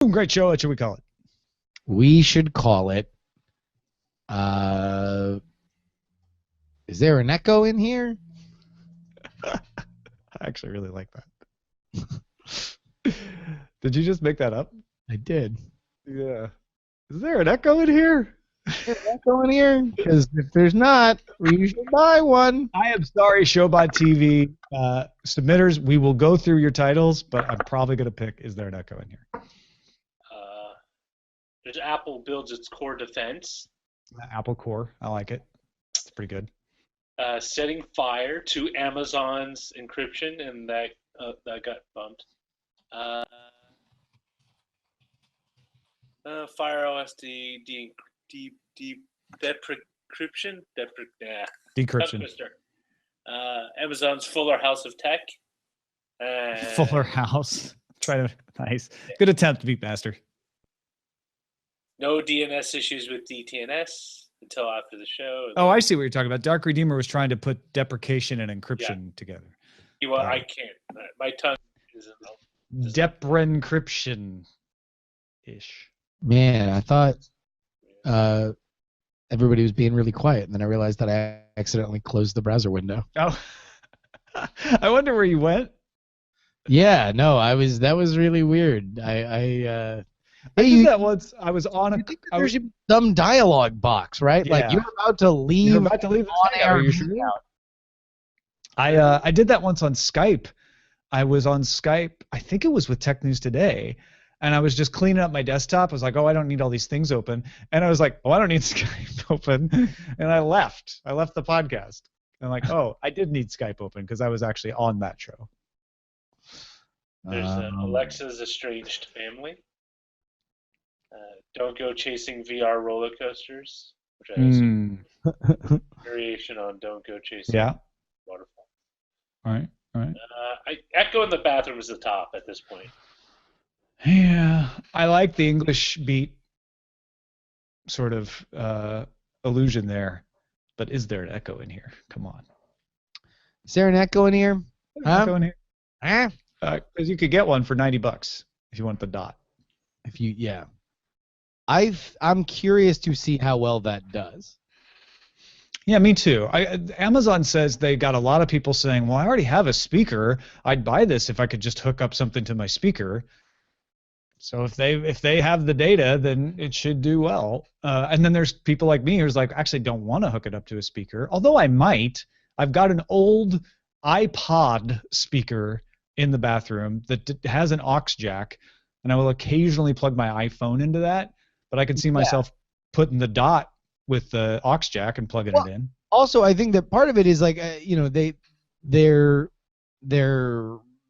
Great show. What should we call it? We should call it. Is there an echo in here? I actually really like that. Did you just make that up? I did. Yeah. Is there an echo in here? Is there an echo in here? Because if there's not, we should buy one. I am sorry, Showbot TV submitters. We will go through your titles, but I'm probably going to pick Is There an Echo in here? There's Apple builds its core defense. Apple Core. I like it. It's pretty good. Setting fire to Amazon's encryption, and that got bumped. FireOS decryption. Decryption. Amazon's Fuller House of Tech. Fuller House. Nice. Good attempt, Beatmaster. No DNS issues with DTNS until after the show. Oh, I see what you're talking about. Dark Redeemer was trying to put deprecation and encryption together. Well, I can't. My tongue isn't. Deprencryption-ish. Man, I thought everybody was being really quiet, and then I realized that I accidentally closed the browser window. Oh, I wonder where you went. Yeah, no, that was really weird. I did that once. I was on a. There should be some dialogue box, right? Yeah. Like you're about to leave. You're about to leave on air. I did that once on Skype. I was on Skype. I think it was with Tech News Today, and I was just cleaning up my desktop. I was like, oh, I don't need all these things open, and I was like, oh, I don't need Skype open, and I left. I left the podcast. I'm like, oh, I did need Skype open because I was actually on that show. There's Alexa's Estranged Family. Don't go chasing VR roller coasters, which I assume variation on Don't Go Chasing Waterfall. All right. Echo in the Bathroom is the top at this point. Yeah, I like the English beat sort of illusion there, but is there an echo in here? Come on. Is there an echo in here? Echo in here? Huh? Because you could get one for $90 if you want the dot. Yeah. I'm curious to see how well that does. Yeah, me too. Amazon says they got a lot of people saying, well, I already have a speaker. I'd buy this if I could just hook up something to my speaker. So if they have the data, then it should do well. And then there's people like me who's like, actually don't want to hook it up to a speaker, although I might. I've got an old iPod speaker in the bathroom that has an aux jack, and I will occasionally plug my iPhone into that. But I can see myself putting the dot with the aux jack and plugging it in. Also, I think that part of it is like, their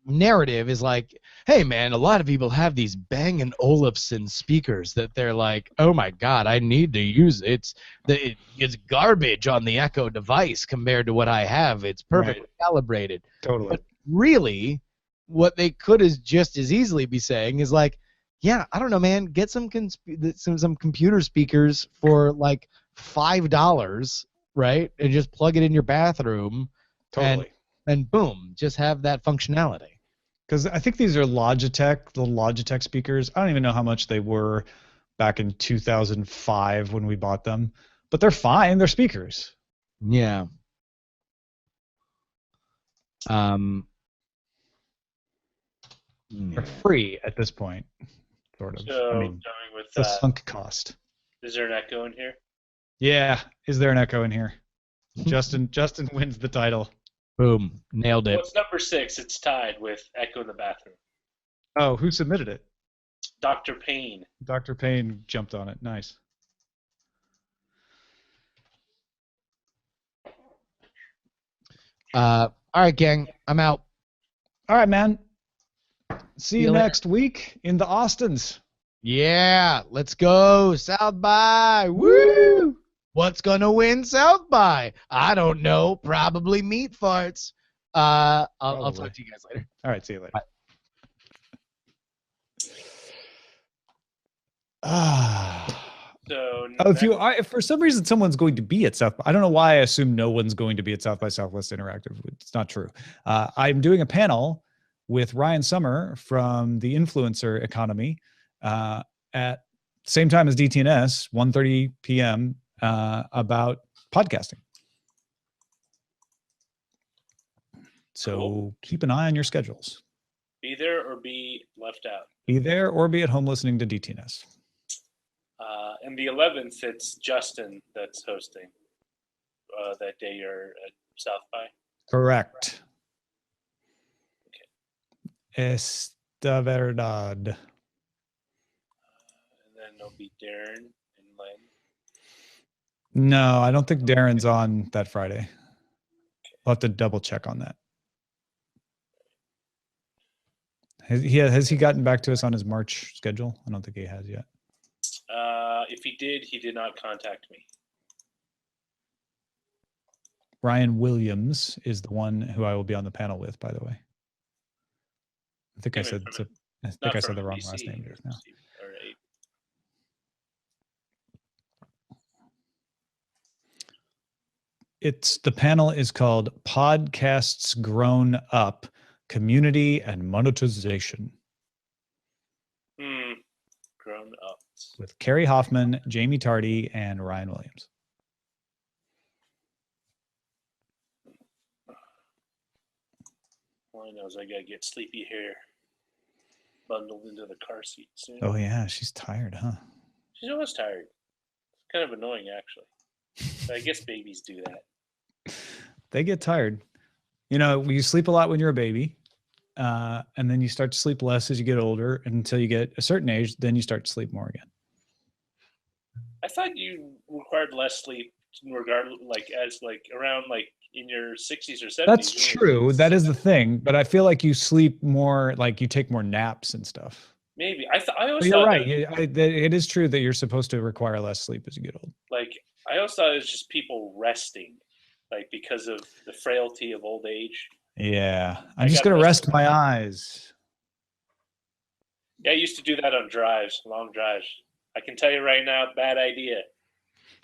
narrative is like, hey man, a lot of people have these Bang & Olufsen speakers that they're like, oh my god, I need to use it. It's garbage on the Echo device compared to what I have. It's perfectly calibrated. Totally. But really, what they could just as easily be saying is like, yeah, I don't know, man. Get some computer speakers for like $5, right? And just plug it in your bathroom. Totally. And boom, just have that functionality. Because I think these are the Logitech speakers. I don't even know how much they were back in 2005 when we bought them, but they're fine. They're speakers. Yeah. They're free at this point. Sort of. So, going with the sunk cost. Is there an echo in here? Yeah. Is there an echo in here? Justin wins the title. Boom. Nailed it. What's number 6? It's tied with Echo in the Bathroom. Oh, who submitted it? Dr. Payne. Dr. Payne jumped on it. Nice. All right, gang. I'm out. All right, man. See you next week in the Austins. Yeah, let's go. South by. Woo! What's going to win South by? I don't know. Probably meat farts. I'll talk to you guys later. All right, see you later. Bye. If for some reason someone's going to be at South, I don't know why I assume no one's going to be at South by Southwest Interactive. It's not true. I'm doing a panel with Ryan Sommer from the Influencer Economy at same time as DTNS, 1:30 p.m. About podcasting. So cool. Keep an eye on your schedules. Be there or be left out. Be there or be at home listening to DTNS. And the 11th, it's Justin that's hosting. That day you're at South by? Correct. Okay. Esta verdad. And then there'll be Darren and Len. No, I don't think Darren's on that Friday. Okay. I'll have to double check on that. Has he gotten back to us on his March schedule? I don't think he has yet. If he did not contact me. Ryan Williams is the one who I will be on the panel with, by the way. I think I said the wrong last name just now. Right. The panel is called Podcasts Grown Up, Community and Monetization. Grown Up. With Carrie Hoffman, Jamie Tardy, and Ryan Williams. All I know is I gotta get sleepy hair bundled into the car seat soon. Oh yeah, she's tired, huh? She's always tired. It's kind of annoying, actually. But I guess babies do that. They get tired. You sleep a lot when you're a baby, and then you start to sleep less as you get older, and until you get a certain age, then you start to sleep more again. I thought you required less sleep, regardless, around in your 60s or 70s. That's true. That is the thing. But I feel like you sleep more, like you take more naps and stuff. Maybe. I always you're thought right. It is true that you're supposed to require less sleep as you get old. I always thought it was just people resting, because of the frailty of old age. Yeah. I'm just going to rest my eyes. Yeah, I used to do that on drives, long drives. I can tell you right now, bad idea.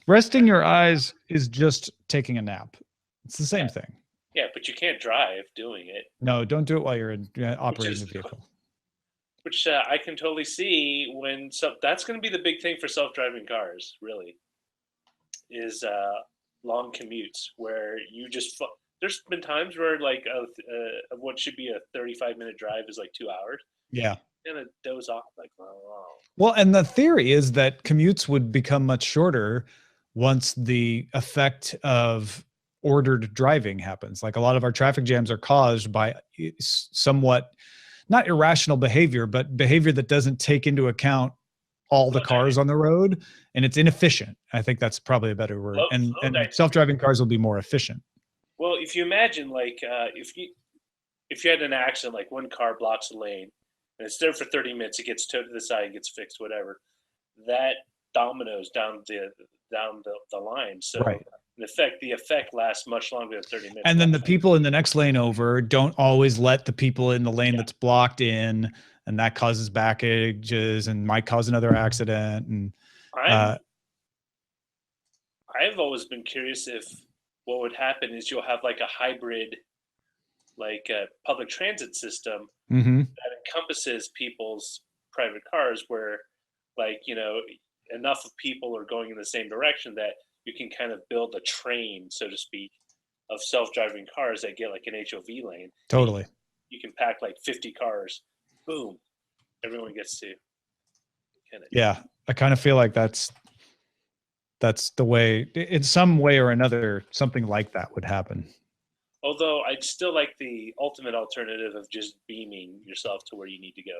Resting your eyes is just taking a nap. It's the same thing. Yeah, but you can't drive doing it. No, don't do it while you're operating the vehicle. Which I can totally see that's going to be the big thing for self-driving cars, really, is long commutes where you just there's been times where what should be a 35-minute drive is 2 hours. Yeah. And it doze off oh. Well, and the theory is that commutes would become much shorter once the effect of ordered driving happens. Like a lot of our traffic jams are caused by somewhat not irrational behavior, but behavior that doesn't take into account all the cars on the road, and it's inefficient. I think that's probably a better word. And self-driving cars will be more efficient. Well, if you imagine if you had an accident, one car blocks a lane and it's there for 30 minutes, it gets towed to the side, gets fixed, whatever. That dominoes down the line. So right. The effect lasts much longer than 30 minutes. And then the people in the next lane over don't always let the people in the lane that's blocked in, and that causes backages and might cause another accident. And I've always been curious if what would happen is you'll have a hybrid, a public transit system that encompasses people's private cars, where enough of people are going in the same direction that you can kind of build a train, so to speak, of self-driving cars that get an HOV lane. Totally. You can pack 50 cars. Boom. Everyone gets to. Yeah. I kind of feel like that's the way, in some way or another, something like that would happen. Although I'd still like the ultimate alternative of just beaming yourself to where you need to go,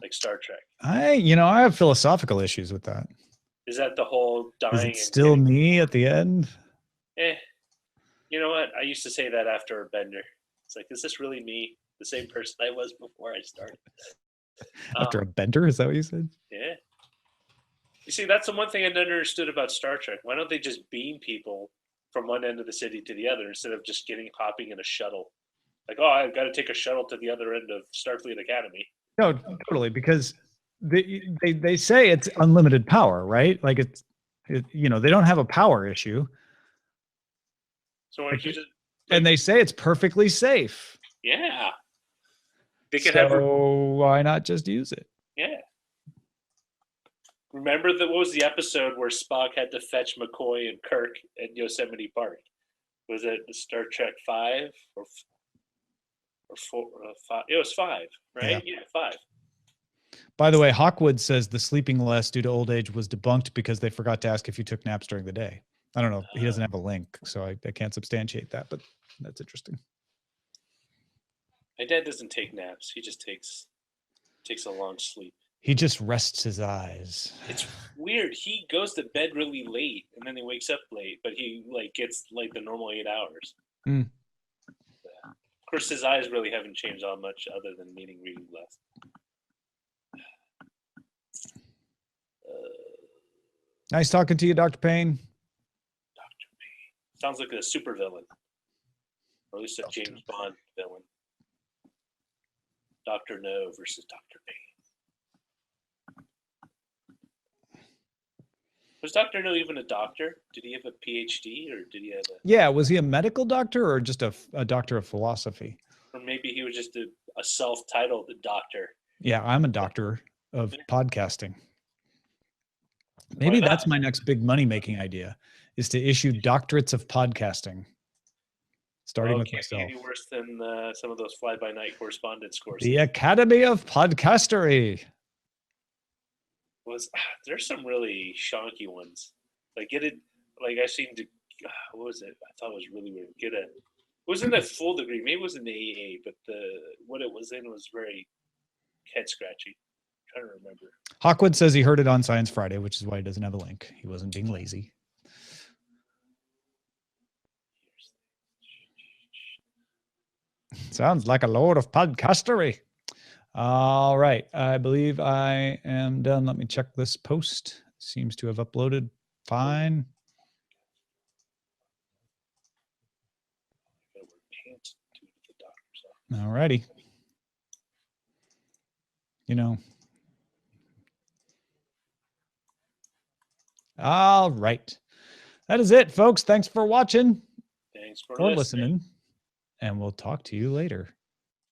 like Star Trek. I have philosophical issues with that. Is that the whole dying? Is it still me at the end? You know what? I used to say that after a bender. It's is this really me? The same person I was before I started? After a bender? Is that what you said? Yeah. You see, that's the one thing I never understood about Star Trek. Why don't they just beam people from one end of the city to the other instead of just hopping in a shuttle? I've got to take a shuttle to the other end of Starfleet Academy. No, totally, because they say it's unlimited power, right? They don't have a power issue. So why don't you just? And they say it's perfectly safe. Yeah. They could why not just use it? Yeah. Remember what was the episode where Spock had to fetch McCoy and Kirk at Yosemite Park? Was it Star Trek 5 or 4? 5? It was 5, right? Yeah, 5. By the way, Hawkwood says the sleeping less due to old age was debunked because they forgot to ask if you took naps during the day. I don't know. He doesn't have a link, so I can't substantiate that, but that's interesting. My dad doesn't take naps. He just takes a long sleep. He just rests his eyes. It's weird. He goes to bed really late, and then he wakes up late, but he gets the normal 8 hours. Mm. Yeah. Of course, his eyes really haven't changed all much other than needing reading less. Nice talking to you, Dr. Payne. Dr. Payne. Sounds like a supervillain. Or at least a James Bond villain. Dr. No versus Dr. Payne. Was Dr. No even a doctor? Did he have a PhD or did he have a... Yeah, was he a medical doctor or just a doctor of philosophy? Or maybe he was just a self-titled doctor. Yeah, I'm a doctor of podcasting. Maybe that's my next big money-making idea, is to issue doctorates of podcasting, starting with myself. Can't be any worse than some of those fly-by-night correspondence courses. The Academy of Podcastery. There's some really shonky ones. I seem to, what was it? I thought it was really weird. It wasn't a full degree. Maybe it was an AA, but what it was in was very head scratchy. I'm trying to remember. Hawkwood says he heard it on Science Friday, which is why he doesn't have a link. He wasn't being lazy. Sounds like a load of podcastery. All right. I believe I am done. Let me check this post. Seems to have uploaded fine. All righty. All right. That is it, folks. Thanks for watching. Thanks for listening. And we'll talk to you later.